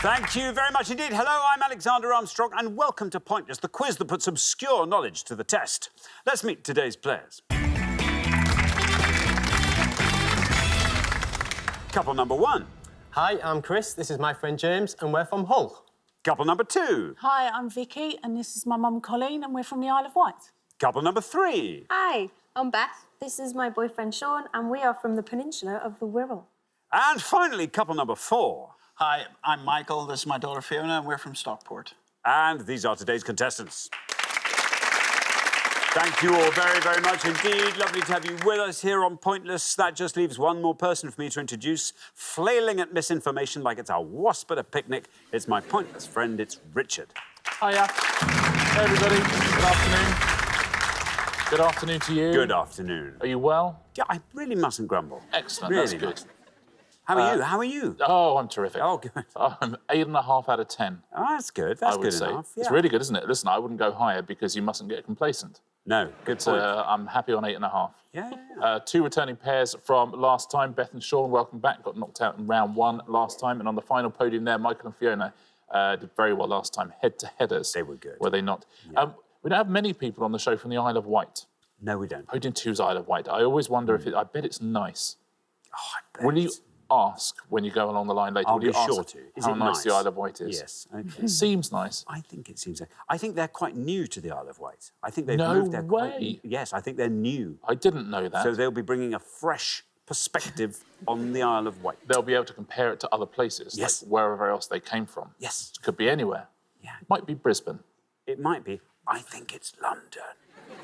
Thank you very much indeed. Hello, I'm Alexander Armstrong, and welcome to Pointless, the quiz that puts obscure knowledge to the test. Let's meet today's players. Couple number one. Hi, I'm Chris. This is my friend James, and we're from Hull. Couple number two. Hi, I'm Vicky, and this is my mum Colleen, and we're from the Isle of Wight. Couple number three. Hi, I'm Beth. This is my boyfriend Sean, and we are from the peninsula of the Wirral. And finally, couple number four. Hi, I'm Michael. This is my daughter Fiona, and we're from Stockport. And these are today's contestants. Thank you all very, very much indeed. Lovely to have you with us here on Pointless. That just leaves one more person for me to introduce. Flailing at misinformation like it's a wasp at a picnic. It's my pointless friend, it's Richard. Hiya. Hey, everybody. Good afternoon. Good afternoon to you. Good afternoon. Are you well? Yeah, I really mustn't grumble. Excellent, Really that's good. nice. How are you? How are you? Oh, I'm terrific. Oh, good. I'm 8.5 out of 10. Oh, that's good. That's I would good say. enough. It's Yeah. really good, isn't it? Listen, I wouldn't go higher because you mustn't get complacent. No, good So point. I'm happy on 8.5. Yeah. Two returning pairs from last time. Beth and Sean, welcome back. Got knocked out in round one last time. And on the final podium there, Michael and Fiona did very well last time. Head-to-headers. They were good. Were they not? Yeah. We don't have many people on the show from the Isle of Wight. No, we don't. Podium 2's Isle of Wight. I always wonder if it... I bet it's nice. Oh, I bet. Will you ask when you go along the line later? I'll will you be ask sure to. Is how it nice the nice? Isle of Wight is? Yes. Okay. It seems nice. I think it seems... I think they're quite new to the Isle of Wight. I think they've No moved there way. Yes, I think they're new. I didn't know that. So they'll be bringing a fresh perspective on the Isle of Wight. They'll be able to compare it to other places, Yes. like wherever else they came from. Yes. It could be anywhere. Yeah. Might be Brisbane. It might be. I think it's London.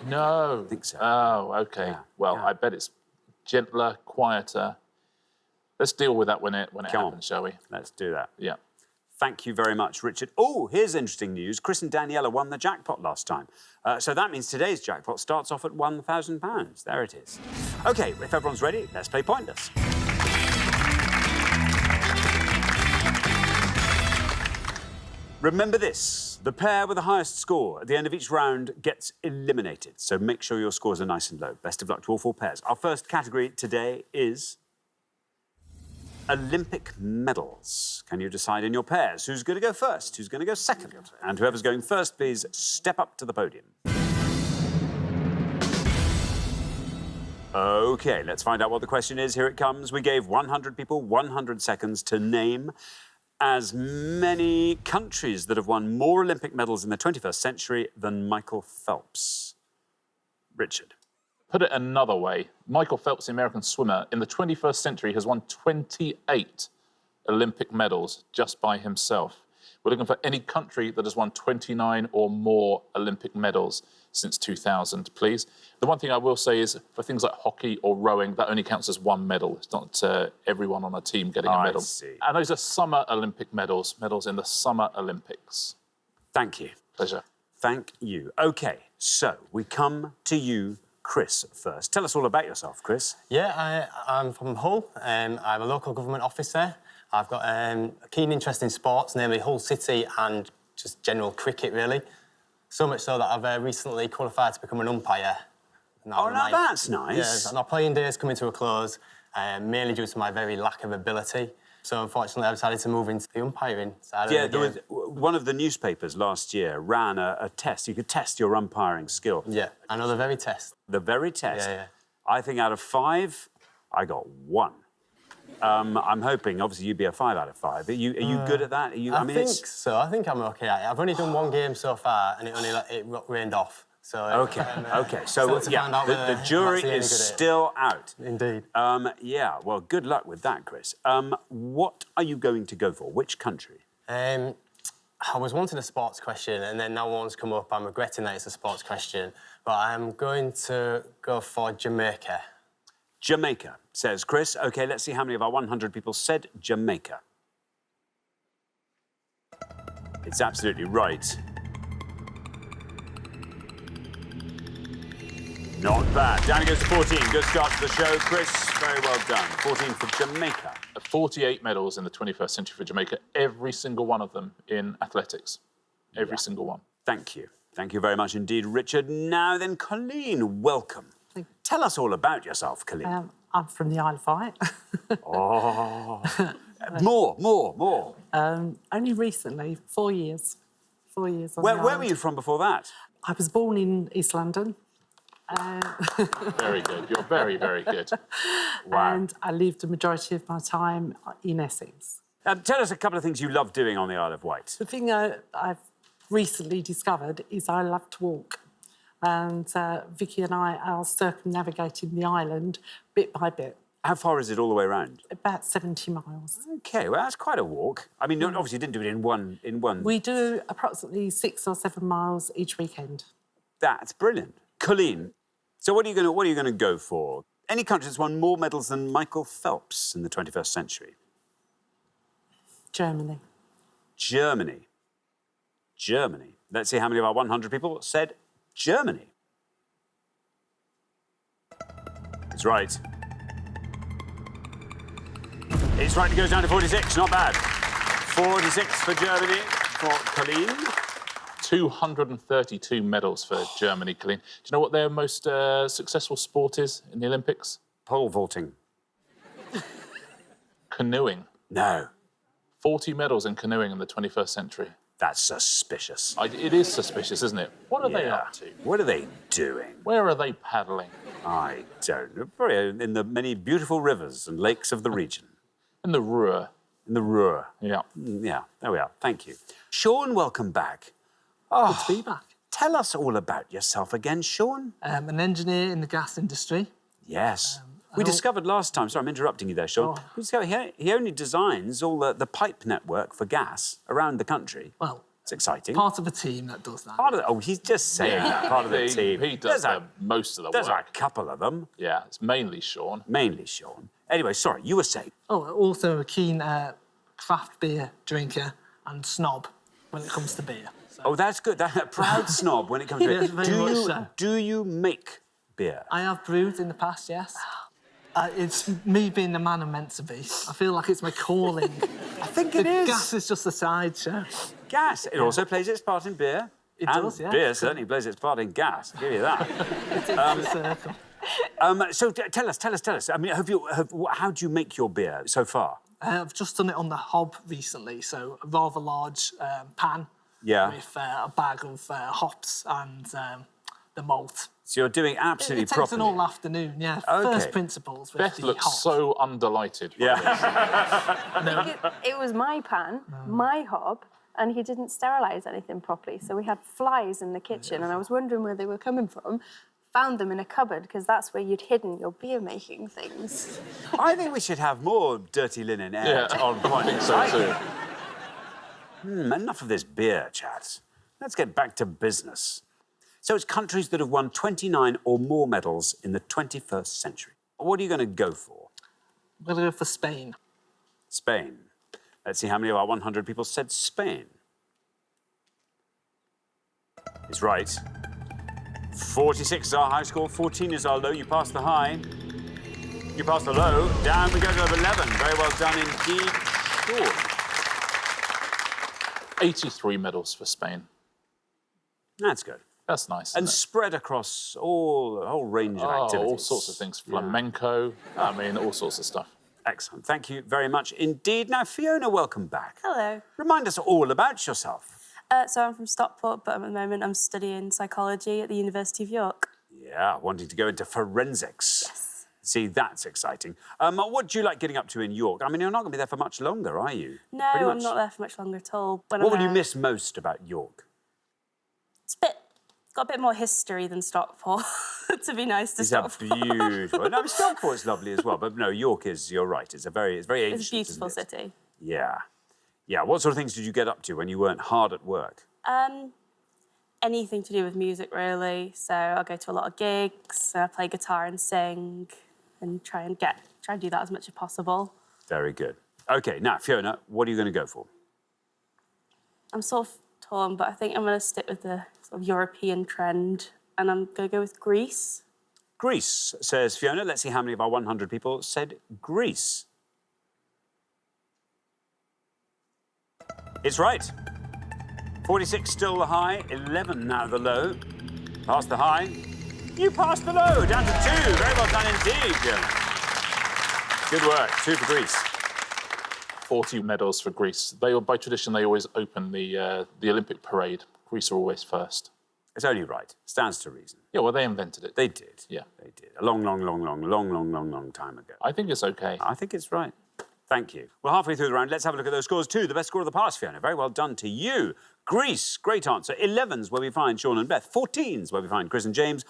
No. I think so. Oh, OK. Yeah, Well, yeah. I bet it's gentler, quieter. Let's deal with that when it Come happens, on. shall we? Let's do that. Yeah. Thank you very much, Richard. Oh, here's interesting news. Chris and Daniela won the jackpot last time. So that means today's jackpot starts off at £1,000. There it is. OK, if everyone's ready, let's play Pointless. Remember this, the pair with the highest score at the end of each round gets eliminated, so make sure your scores are nice and low. Best of luck to all four pairs. Our first category today is Olympic medals. Can you decide in your pairs who's going to go first, who's going to go second? And whoever's going first, please step up to the podium. OK, let's find out what the question is. Here it comes. We gave 100 people 100 seconds to name as many countries that have won more Olympic medals in the 21st century than Michael Phelps. Richard. Put it another way, Michael Phelps, the American swimmer, in the 21st century has won 28 Olympic medals just by himself. We're looking for any country that has won 29 or more Olympic medals since 2000, please. The one thing I will say is, for things like hockey or rowing, that only counts as one medal. It's not everyone on a team getting a medal. I see. And those are summer Olympic medals, medals in the Summer Olympics. Thank you. Pleasure. Thank you. OK, so we come to you, Chris, first. Tell us all about yourself, Chris. Yeah, I'm from Hull. I'm a local government officer. I've got a keen interest in sports, namely Hull City and just general cricket, really. So much so that I've recently qualified to become an umpire. Oh, now that's nice. Yeah, my playing days coming to a close, mainly due to my very lack of ability. So, unfortunately, I decided to move into the umpiring side of the game. There was, one of the newspapers last year ran a test. You could test your umpiring skill. Yeah, I know the very test. The very test. Yeah. I think out of 5, I got 1. I'm hoping, obviously, you'd be a 5 out of 5. Are you good at that? I think so. I think I'm OK at it. I've only done one game so far, and it rained off. So OK. So, the jury is still out. Indeed. Yeah, well, good luck with that, Chris. What are you going to go for? Which country? I was wanting a sports question, and then now one's come up. I'm regretting that it's a sports question, but I'm going to go for Jamaica. Jamaica, says Chris. OK, let's see how many of our 100 people said Jamaica. It's absolutely right. Not bad. Down it goes to 14. Good start to the show, Chris. Very well done. 14 for Jamaica. 48 medals in the 21st century for Jamaica, every single one of them in athletics. Every single one. Thank you. Thank you very much indeed, Richard. Now then, Colleen, welcome. Tell us all about yourself, Colleen. I'm from the Isle of Wight. Oh, More. Only recently, 4 years. 4 years on Where the were island. you from before that? I was born in East London. Very good. You're very, very good. Wow. And I lived the majority of my time in Essex. Tell us a couple of things you love doing on the Isle of Wight. The thing I've recently discovered is I love to walk. And Vicky and I are circumnavigating the island bit by bit, How far is it all the way around? about 70 miles. OK, well, that's quite a walk. I mean, obviously you didn't do it in one... We do approximately 6 or 7 miles each weekend. That's brilliant. Colleen, so what are you going to go for? Any country that's won more medals than Michael Phelps in the 21st century? Germany. Germany. Let's see how many of our 100 people said Germany. It's right. It's right, it goes down to 46, not bad. 46 for Germany, for Colleen. 232 medals for Germany, Colleen. Do you know what their most successful sport is in the Olympics? Pole vaulting. Canoeing. No, 40 medals in canoeing in the 21st century. that's suspicious. It is suspicious, isn't it? What are they Yeah. up to? What are they doing? Where are they paddling? I don't know. Probably in the many beautiful rivers and lakes of the region. In the Ruhr. In the Ruhr. Yeah. Yeah, there we are. Thank you. Sean, welcome back. Good to be back. Tell us all about yourself again, Sean. I'm an engineer in the gas industry. Yes. We discovered last time, sorry, I'm interrupting you there, Sean. We discovered he only designs all the pipe network for gas around the country. Well, It's exciting. part of a team that does that. Part of he's just saying that, part of the team. He does There's most of the There's work. a couple of them, Yeah, it's mainly Sean. mainly Sean. Anyway, sorry, you were saying. Oh, also a keen craft beer drinker and snob when it comes to beer. So Oh, that's good. That a proud snob when it comes to Yes, it. very much so. Do you make beer? I have brewed in the past, yes. It's me being the man I'm meant to be. I feel like it's my calling. I think it is. Gas is just a sideshow. Gas. It also plays its part in beer. It and does, yeah. Beer certainly plays its part in gas. I'll give you that. It's a circle. So tell us. I mean, how do you make your beer so far? I've just done it on the hob recently, so a rather large pan Yeah. with a bag of hops and the malt. So you're doing absolutely It takes properly. an all afternoon, yeah. Okay. First principles with Beth the looks hop. so undelighted. by Yeah. this. It was my pan, my hob, and he didn't sterilise anything properly. So we had flies in the kitchen, and I was wondering where they were coming from. Found them in a cupboard, because that's where you'd hidden your beer-making things. I think we should have more dirty linen air. Yeah, I think so too. Enough of this beer chat. Let's get back to business. So it's countries that have won 29 or more medals in the 21st century. What are you going to go for? I'm going to go for Spain. Spain. Let's see how many of our 100 people said Spain. It's right. 46 is our high score, 14 is our low. You passed the high. You passed the low. Down we go to 11. Very well done indeed, Sean. 83 medals for Spain. That's good. That's nice. And isn't it? spread across a whole range of activities. all sorts of things. Flamenco, I mean, all sorts of stuff. Excellent. Thank you very much indeed. Now, Fiona, welcome back. Hello. Remind us all about yourself. So I'm from Stockport, but at the moment I'm studying psychology at the University of York. Yeah, wanting to go into forensics. Yes. See, that's exciting. What do you like getting up to in York? I mean, you're not going to be there for much longer, are you? No, Pretty I'm much. not there for much longer at all. When What I'm will you there, miss most about York? It's got a bit more history than Stockport, to be nice to These are Stockport. beautiful. No, Stockport's lovely as well, but no, York is, you're right, it's very ancient. It's a beautiful isn't it? city. Yeah. Yeah, what sort of things did you get up to when you weren't hard at work? Anything to do with music, really. So I'll go to a lot of gigs, play guitar and sing, and try and do that as much as possible. Very good. OK, now, Fiona, what are you going to go for? I'm sort of torn, but I think I'm going to stick with the sort of European trend, and I'm going to go with Greece. Greece, says Fiona. Let's see how many of our 100 people said Greece. It's right. 46 still the high, 11 now the low. Past the high. You passed the low, down to 2. Very well done indeed. Good work. 2 for Greece. 40 medals for Greece. By tradition, they always open the Olympic parade. Greece are always first. It's only right. Stands to reason. Yeah, well, they invented it. They did. Yeah. They did. A long time ago. I think it's okay. I think it's right. Thank you. Well, halfway through the round, let's have a look at those scores too. The best score of the pass, Fiona. Very well done to you. Greece, great answer. 11s where we find Sean and Beth. 14s where we find Chris and James.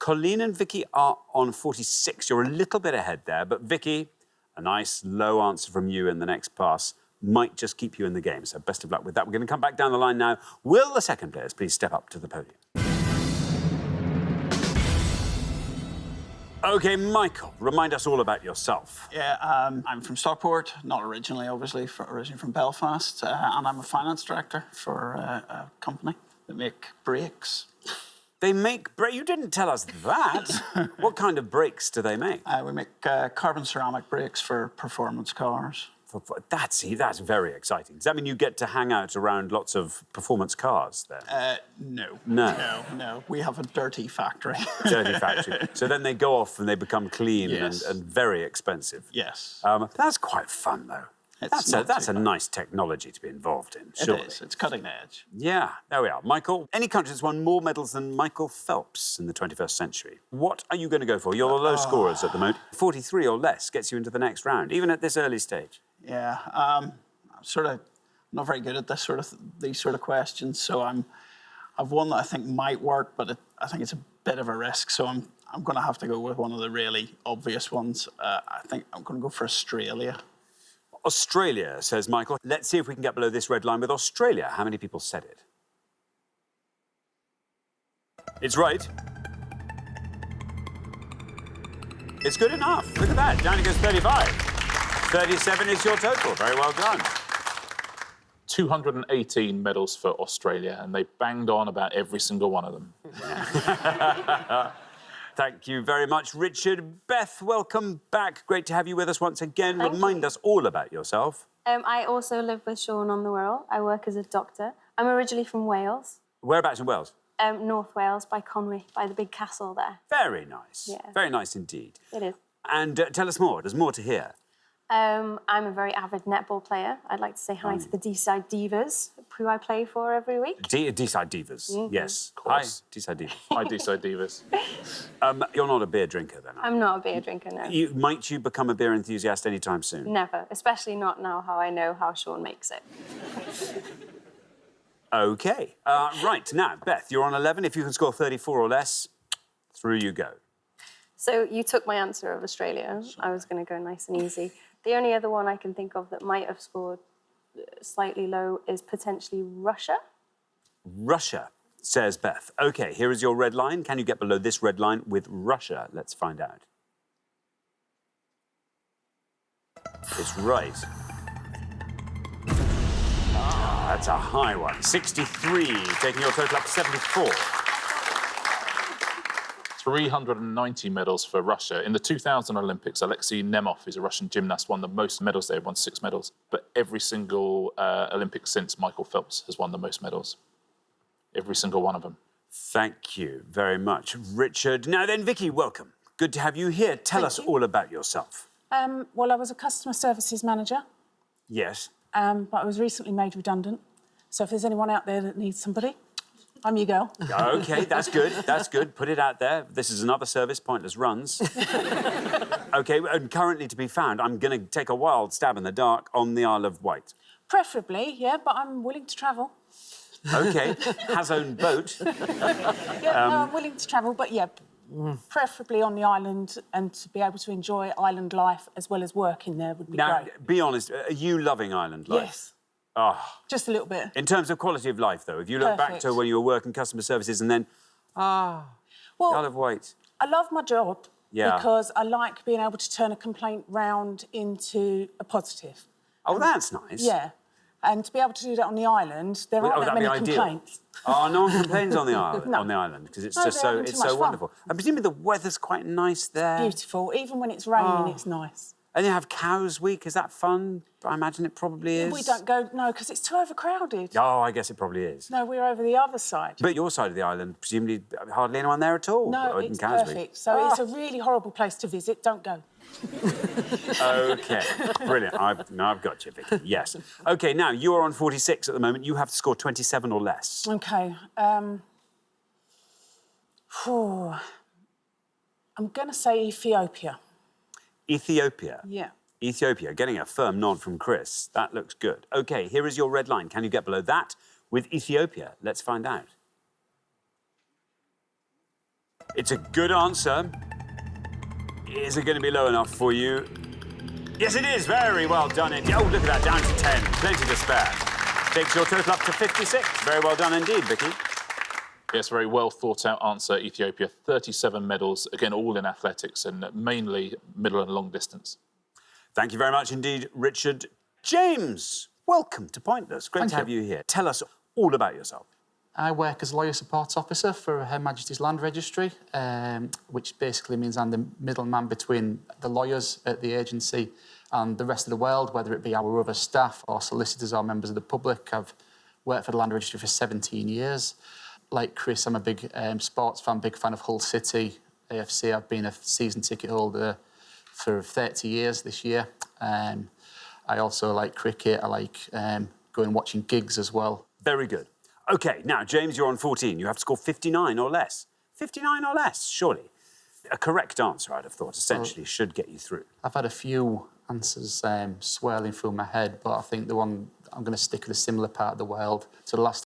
Colleen and Vicky are on 46. You're a little bit ahead there, but Vicky, a nice low answer from you in the next pass might just keep you in the game. So best of luck with that. We're going to come back down the line now. Will the second players please step up to the podium? OK, Michael, remind us all about yourself. Yeah, I'm from Stockport, not originally, obviously, originally from Belfast, and I'm a finance director for a company that make brakes. They make brakes? You didn't tell us that. What kind of brakes do they make? We make carbon ceramic brakes for performance cars. That's very exciting. Does that mean you get to hang out around lots of performance cars then? No. No. We have a dirty factory. Dirty factory. So then they go off and they become clean Yes. and very expensive. Yes. That's quite fun, though. That's a nice technology to be involved in, surely. It is. It's cutting edge. Yeah, there we are. Michael, any country that's won more medals than Michael Phelps in the 21st century? What are you going to go for? You're the low scorers at the moment. 43 or less gets you into the next round, even at this early stage. Yeah, I'm not very good at these sort of questions. So I've one that I think might work, but I think it's a bit of a risk. So I'm going to have to go with one of the really obvious ones. I think I'm going to go for Australia. Australia, says Michael. Let's see if we can get below this red line with Australia. How many people said it? It's right. It's good enough. Look at that. Down it goes 35. 37 is your total. Very well done. 218 medals for Australia, and they banged on about every single one of them. Thank you very much, Richard. Beth, welcome back. Great to have you with us once again. Remind us all about yourself. I also live with Sean on the Wirral. I work as a doctor. I'm originally from Wales. Whereabouts in Wales? North Wales, by Conwy, by the big castle there. Very nice. Yeah. Very nice indeed. It is. And tell us more. There's more to hear. I'm a very avid netball player. I'd like to say hi to the D-side Divas, who I play for every week. D-side Divas, yes. Of course. Hi, D-side Divas. Hi, D-side Divas. You're not a beer drinker, then? I'm not a beer drinker, no. Might you become a beer enthusiast anytime soon? Never, especially not now how I know how Sean makes it. OK. Right, now, Beth, you're on 11. If you can score 34 or less, through you go. So you took my answer of Australia. I was going to go nice and easy. The only other one I can think of that might have scored slightly low is potentially Russia. Russia, says Beth. OK, here is your red line. Can you get below this red line with Russia? Let's find out. It's right. That's a high one. 63, taking your total up to 74. 390 medals for Russia. In the 2000 Olympics, Alexei Nemov, who's a Russian gymnast, won the most medals there, won 6 medals. But every single Olympics since, Michael Phelps has won the most medals. Every single one of them. Thank you very much, Richard. Now then, Vicky, welcome. Good to have you here. Tell us all about yourself. Well, I was a customer services manager, Yes. but I was recently made redundant. So if there's anyone out there that needs somebody, I'm your girl. OK, that's good. That's good. Put it out there. This is another service, Pointless Runs. OK, and currently to be found, I'm going to take a wild stab in the dark on the Isle of Wight. Preferably, yeah, but I'm willing to travel. OK, has own boat. Yeah, no, I'm willing to travel, but yeah, preferably on the island, and to be able to enjoy island life as well as working there would be Now, great. be honest, are you loving island life? Yes. Oh. Just a little bit. In terms of quality of life, though, if you look back Perfect. to when you were working customer services and then, the Isle Well, of Wight. I love my job Yeah. because I like being able to turn a complaint round into a positive. Oh, that's nice. Yeah. And to be able to do that on the island, there aren't that that'd be many ideal. complaints. Oh, no one complains on the island, No. on the island, because it's No, just they're so having too much fun. wonderful. And presumably the weather's quite nice there. Beautiful. Even when it's raining, Oh. it's nice. And you have Cows Week. Is that fun? I imagine it probably is. We don't go, no, because it's too overcrowded. Oh, I guess it probably is. No, we're over the other side. But your side of the island, presumably hardly anyone there at all. No, in it's Cows perfect. Week. So it's a really horrible place to visit. Don't go. OK, brilliant. I've got you, Vicky. Yes. OK, now, you're on 46 at the moment. You have to score 27 or less. OK. I'm going to say Ethiopia. Ethiopia. Yeah. Ethiopia, getting a firm nod from Chris. That looks good. OK, here is your red line. Can you get below that with Ethiopia? Let's find out. It's a good answer. Is it going to be low enough for you? Yes, it is. Very well done indeed. Oh, look at that, down to 10. Plenty to spare. Takes your total up to 56. Very well done indeed, Vicky. Yes, very well thought out answer, Ethiopia. 37 medals, again, all in athletics and mainly middle and long distance. Thank you very much indeed, Richard. James, welcome to Pointless. Great to have you here. Tell us all about yourself. I work as lawyer support officer for Her Majesty's Land Registry, which basically means I'm the middleman between the lawyers at the agency and the rest of the world, whether it be our other staff or solicitors or members of the public. I've worked for the Land Registry for 17 years. Like Chris, I'm a big sports fan, big fan of Hull City, AFC. I've been a season ticket holder for 30 years this year. I also like cricket. I like going and watching gigs as well. Very good. OK, now, James, you're on 14. You have to score 59 or less. 59 or less, surely. A correct answer, I'd have thought, essentially, should get you through. I've had a few answers swirling through my head, but I think the one I'm going to stick with a similar part of the world. So the last